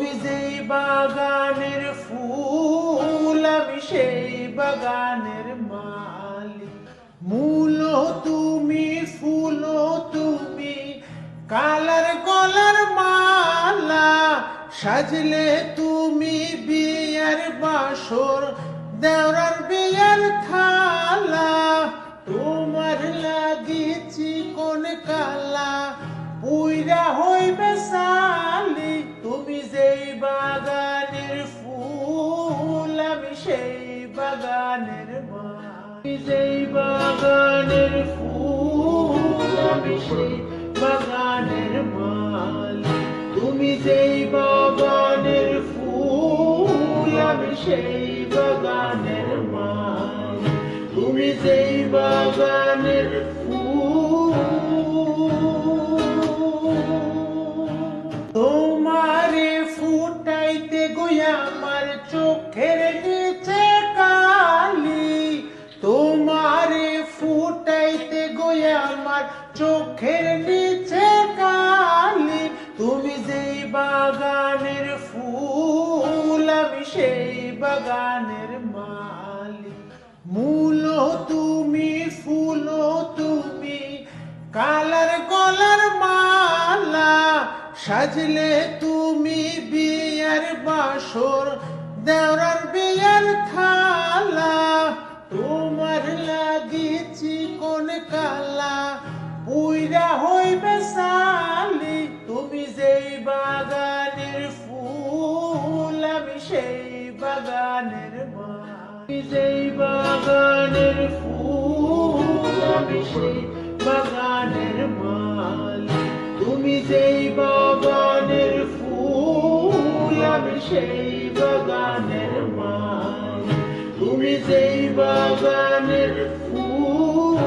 তুমি যেই বাগানের ফুল আমি সেই বাগানের মালিক। মূল তুমি, ফুল তুমি, কালার গলার মালা, সাজলে তুমি বিয়ার বাসর, দেওরার বিয়ার থালা। তোমার লাগিছি কোন কালা, পুইরা হইবে সালি। তুমি যেই বাগানের ফুল আমি সেই বাগানের মালি। যেই বাগানের ফুল আমি সেই বাগানের মালি। তুমি যেই বাগানের ফুল আমি সেই বাগানের মালি। তুমি যেই বাগানের ফুল। তোমারে ফুটাইতে গইয়া আমার চোখের নিচে কালি। তোমারে ফুটাইতে গইয়া আমার চোখের নিচে কালি। তুমি যেই বাগানের ফুল আমি সেই বাগানের মালি। মূল তুমি, ফুল তুমি, কালার গলার মালা, সাজলে তুমি বিয়ার বাসর, দেওরার বিয়ার থালা। তোমার লাগিছি কোন কালা, পুইরা হইবে সালি। তুমি যেই বাগানের ফুল আমি সেই বাগানের মালি। যেই বাগানের ফুল আমি সেই বাগানের মালি। তুমি যেই বাগানের ফুল আমি সেই বাগানের মালি। তুমি যেই বাগানের ফুল।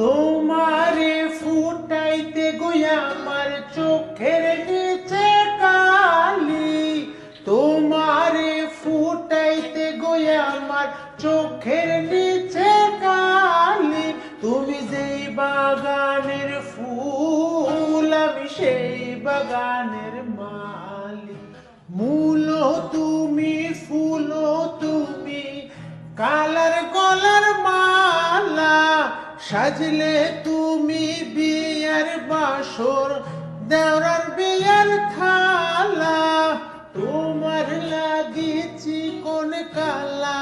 তোমারে ফুটাইতে গইয়া আমার চোখের নিচে কালি। তোমারে ফুটাইতে গইয়া আমার চোখের নিচে কালি। তুমি যেই বাগানের ফুল আমি সেই বাগানের মালি। মূল তুমি, ফুল তুমি, কালার গলার মালা, সাজলে তুমি বিয়ার বাসর, দেওরার বিয়ার থালা। তোমার লাগিছি কোন কালা,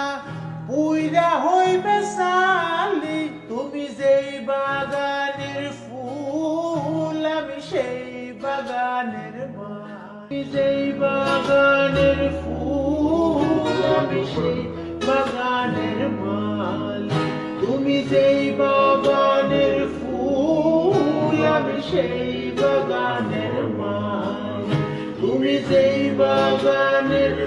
পুইরা হইবে সালি। তুমি যেই বাগানের ফুল আমি সেই বাগানের মালি। যেই বাগানের ফুল আমি সেই বাগানের মালি। তুমি যেই বাগানের ফুল আমি সেই বাগানের মালি। তুমি যেই বাগানের